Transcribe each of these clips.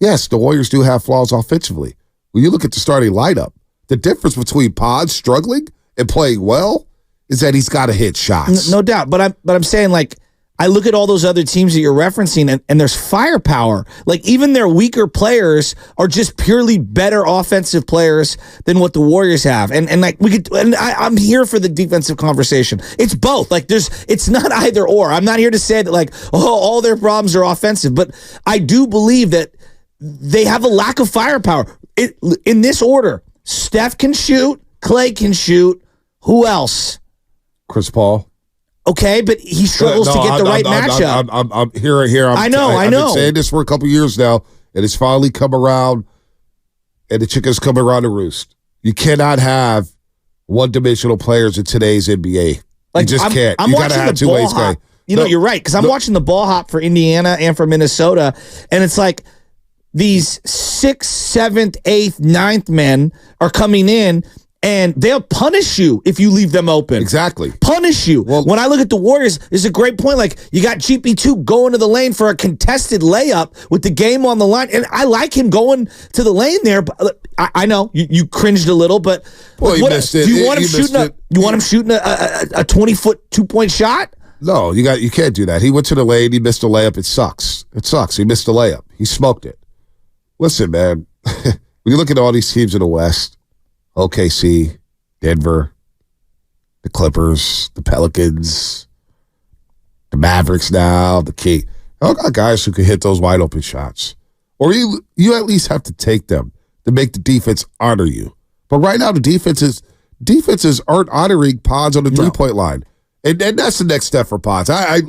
yes, the Warriors do have flaws offensively. When you look at the starting lineup, the difference between Pods struggling and playing well is that he's got to hit shots. No doubt. But I'm saying, like, I look at all those other teams that you're referencing, and there's firepower. Like, even their weaker players are just purely better offensive players than what the Warriors have. And like, I'm here for the defensive conversation. It's both. Like, it's not either or. I'm not here to say that, like, all their problems are offensive, but I do believe that they have a lack of firepower. In this order, Steph can shoot, Klay can shoot. Who else? Chris Paul. Okay, but he struggles to get the right matchup. I'm here. I know. I've been saying this for a couple years now, and it's finally come around, and the chicken's coming around the roost. You cannot have one-dimensional players in today's NBA. Like, you just can't. You got to have two ways guy. You're right, because I'm watching the ball hop for Indiana and for Minnesota, and it's like these 6th, 7th, 8th, 9th men are coming in, and they'll punish you if you leave them open. Exactly. Punish you. Well, when I look at the Warriors, it's a great point. Like, you got GP2 going to the lane for a contested layup with the game on the line. And I like him going to the lane there. But I know you cringed a little, but you missed it. Do you want him shooting a 20-foot 2-point shot? No, you can't do that. He went to the lane, he missed a layup. It sucks. He missed a layup. He smoked it. Listen, man, when you look at all these teams in the West, OKC, Denver, the Clippers, the Pelicans, the Mavericks now, the Kings. All got guys who can hit those wide open shots. Or you at least have to take them to make the defense honor you. But right now the defenses aren't honoring Pods on the three-point line. And that's the next step for Pods. I'm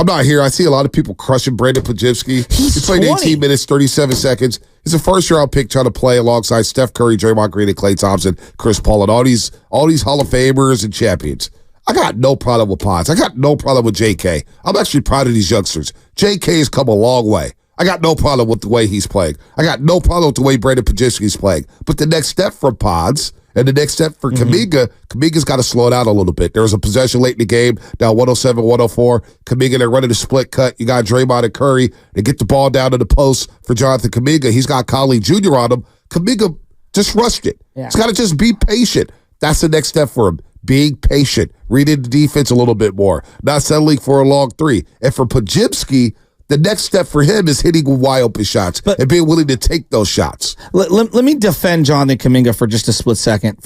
not here. I see a lot of people crushing Brandon Podziemski. He played 18 minutes, 37 seconds. He's a first-round pick trying to play alongside Steph Curry, Draymond Green, and Klay Thompson, Chris Paul, and all these Hall of Famers and champions. I got no problem with Pods. I got no problem with JK. I'm actually proud of these youngsters. JK has come a long way. I got no problem with the way he's playing. I got no problem with the way Brandon Podziemski's playing. But the next step for Pods and the next step for Kuminga's got to slow down a little bit. There was a possession late in the game, down 107-104. Kuminga, they're running a split cut. You got Draymond and Curry. They get the ball down to the post for Jonathan Kuminga. He's got Conley Jr. on him. Kuminga just rushed it. Yeah. He's got to just be patient. That's the next step for him. Being patient. Reading the defense a little bit more. Not settling for a long three. And for Podziemski, the next step for him is hitting wide open shots and being willing to take those shots. Let me defend Jonathan Kuminga for just a split second.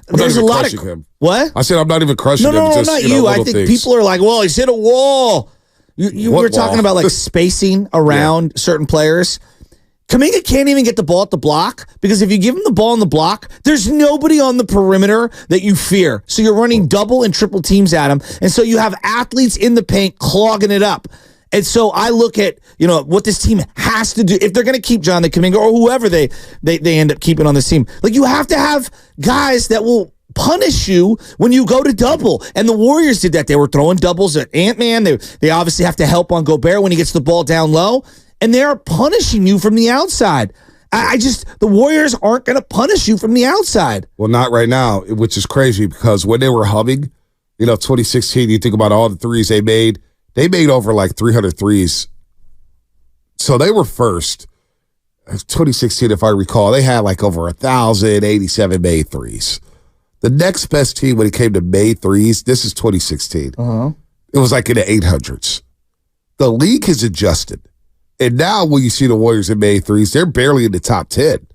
There's a lot of him. What? I said I'm not even crushing him. No, not you. I think people are like, well, he's hit a wall. You were talking about like spacing around certain players. Kuminga can't even get the ball at the block because if you give him the ball on the block, there's nobody on the perimeter that you fear. So you're running double and triple teams at him. And so you have athletes in the paint clogging it up. And so I look at, what this team has to do if they're going to keep Jonathan Kuminga or whoever they end up keeping on this team. Like, you have to have guys that will punish you when you go to double. And the Warriors did that. They were throwing doubles at Ant-Man. They obviously have to help on Gobert when he gets the ball down low. And they're punishing you from the outside. The Warriors aren't going to punish you from the outside. Well, not right now, which is crazy because when they were humming, 2016, you think about all the threes they made over like 300 threes. So they were first. 2016, if I recall, they had like over 1,087 made threes. The next best team when it came to made threes, this is 2016. It was like in the 800s. The league has adjusted. And now when you see the Warriors in made threes, they're barely in the top 10.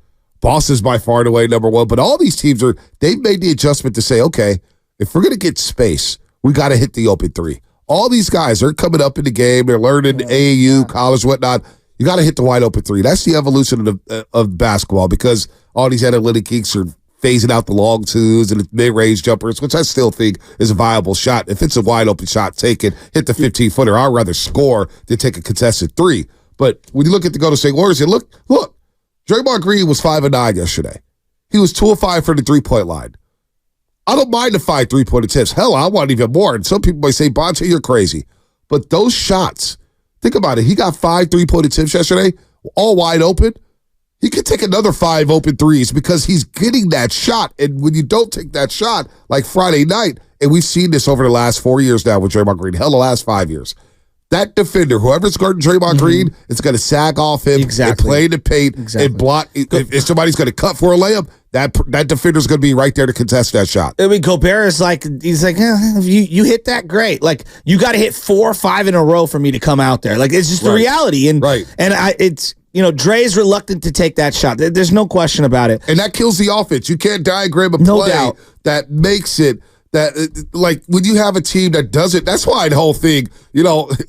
Boston's by far and away number one. But all these teams they've made the adjustment to say, okay, if we're going to get space, we got to hit the open three. All these guys, they're coming up in the game. They're learning AAU, college, whatnot. You got to hit the wide open three. That's the evolution of basketball because all these analytic geeks are phasing out the long twos and the mid-range jumpers, which I still think is a viable shot. If it's a wide open shot, take it. Hit the 15-footer. I'd rather score than take a contested three. But when you look at the Golden State Warriors, you look, Draymond Green was 5 of 9 yesterday. He was 2 of 5 for the three-point line. I don't mind the 5 three-point attempts. Hell, I want even more. And some people might say, Bonte, you're crazy. But those shots, think about it. He got 5 three-point attempts yesterday, all wide open. He could take another 5 open threes because he's getting that shot. And when you don't take that shot, like Friday night, and we've seen this over the last 4 years now with Draymond Green, hell, the last 5 years. that defender, whoever's guarding Draymond Green, is going to sag off him and play in the paint and block. If somebody's going to cut for a layup, that defender's going to be right there to contest that shot. I mean, Gobert is like, he's like, you hit that, great. Like, you got to hit 4 or 5 in a row for me to come out there. Like, it's just the reality. And it's, Dre's reluctant to take that shot. There's no question about it. And that kills the offense. You can't diagram a play that makes it. That, like, when you have a team that does it, that's why the whole thing, a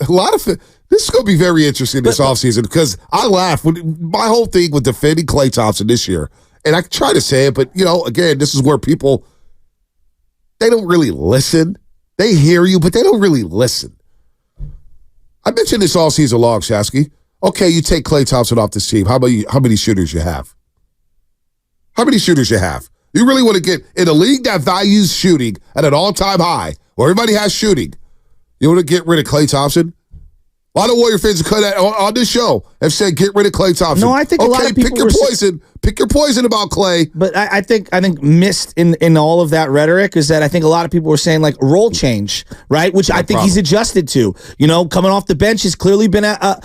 lot of it, this is going to be very interesting this offseason, because I laugh. My whole thing with defending Klay Thompson this year, and I try to say it, but, again, this is where people, they don't really listen. They hear you, but they don't really listen. I mentioned this all season long, Shasky. Okay, you take Klay Thompson off this team. How many shooters you have? How many shooters you have? You really want to get in a league that values shooting at an all-time high, where everybody has shooting. You want to get rid of Klay Thompson? A lot of Warrior fans have cut on this show have said get rid of Klay Thompson. No, I think a lot of people pick your poison. Pick your poison about Klay. But I think missed in all of that rhetoric is that I think a lot of people were saying, like, role change, right? Which I think he's adjusted to. Coming off the bench has clearly been a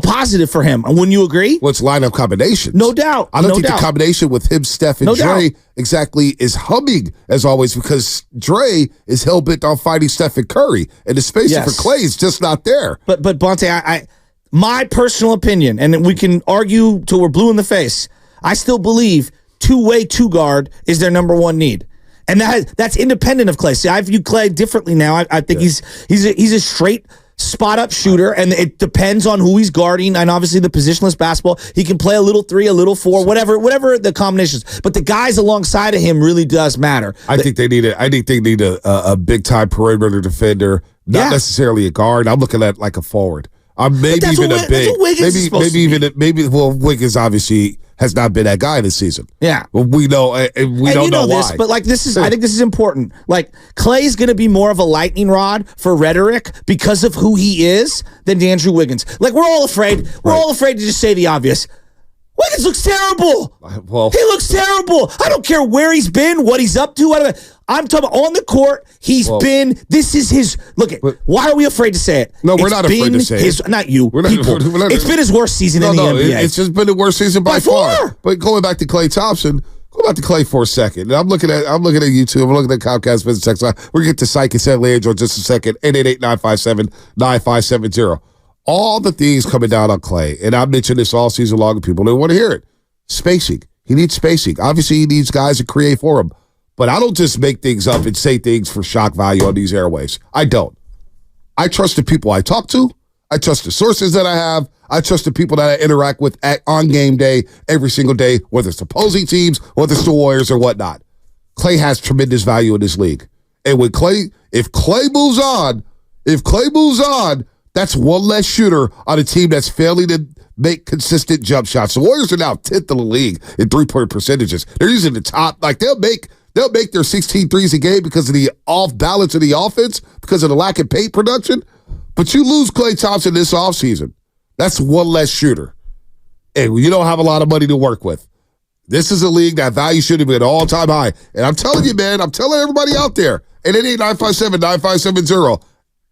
positive for him. Wouldn't you agree? Well, it's lineup combinations. No doubt. I don't think the combination with him, Steph, and Dre exactly is humming as always, because Dre is hell-bent on fighting Steph and Curry, and the spacing for Klay is just not there. But Bonte, my personal opinion, and we can argue till we're blue in the face, I still believe two-way two-guard is their number one need. And that's independent of Klay. See, I view Klay differently now. I think he's a straight spot-up shooter, and it depends on who he's guarding, and obviously the positionless basketball. He can play a little 3, a little 4, whatever the combinations. But the guys alongside of him really does matter. I think they need a big-time perimeter defender, not necessarily a guard. I'm looking at like a forward. Maybe even a big. Wiggins obviously has not been that guy this season. Yeah. Well, we know, and we don't know this, why. but I think this is important. Like, Klay's going to be more of a lightning rod for rhetoric because of who he is than Andrew Wiggins. Like, we're all afraid. We're all afraid to just say the obvious. Wiggins looks terrible. Well, he looks terrible. I don't care where he's been, what he's up to. I'm talking about on the court. This is his. Why are we afraid to say it? No, we're not afraid to say it. Not you. It's been his worst season in the NBA. It's just been the worst season by far. But going back to Klay Thompson, go back to Klay for a second. And I'm looking at YouTube. I'm looking at Comcast Business Text Line. We're going to get to Psych and San Leandro in just a second. 888-957-9570. All the things coming down on Klay, and I mentioned this all season long, and people don't want to hear it. Spacing. He needs spacing. Obviously, he needs guys to create for him. But I don't just make things up and say things for shock value on these airwaves. I don't. I trust the people I talk to. I trust the sources that I have. I trust the people that I interact with on game day, every single day, whether it's opposing teams, whether it's the Warriors or whatnot. Klay has tremendous value in this league. And if Klay moves on, that's one less shooter on a team that's failing to make consistent jump shots. The Warriors are now 10th in the league in three-point percentages. They're using the top. Like, they'll make their 16 threes a game because of the off-balance of the offense, because of the lack of paint production. But you lose Klay Thompson this offseason. That's one less shooter. And you don't have a lot of money to work with. This is a league that value should have been at an all-time high. And I'm telling you, man, I'm telling everybody out there, 888-957-9570,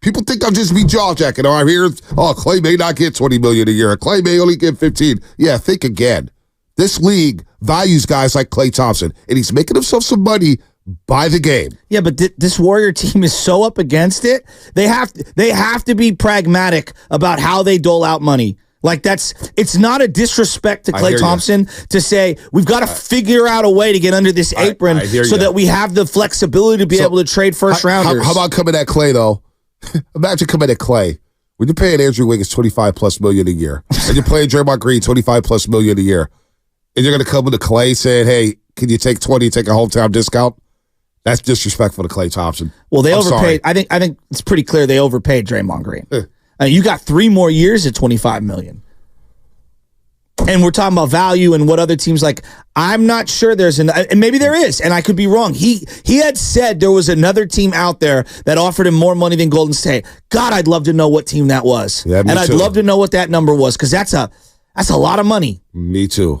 people think I'm just be jaw-jacking. I'm here. Klay may not get $20 million a year. Klay may only get 15. Yeah, think again. This league values guys like Klay Thompson, and he's making himself some money by the game. Yeah, but this Warrior team is so up against it. They have to be pragmatic about how they dole out money. Like, it's not a disrespect to Klay Thompson to say we've got to figure out a way to get under this apron so that we have the flexibility to be able to trade first rounders. How about coming at Klay though? Imagine coming at Klay. When you're paying Andrew Wiggins $25+ million a year, and you're playing Draymond Green $25+ million a year, and you're going to come to Klay saying, "Hey, can you take 20, take a hometown discount?" That's disrespectful to Klay Thompson. Well, they overpaid. Sorry. I think it's pretty clear they overpaid Draymond Green. You got 3 more years at $25 million. And we're talking about value and what other teams like. I'm not sure and maybe there is, and I could be wrong. He had said there was another team out there that offered him more money than Golden State. God, I'd love to know what team that was. Yeah, and I'd love to know what that number was, because that's a lot of money. Me too.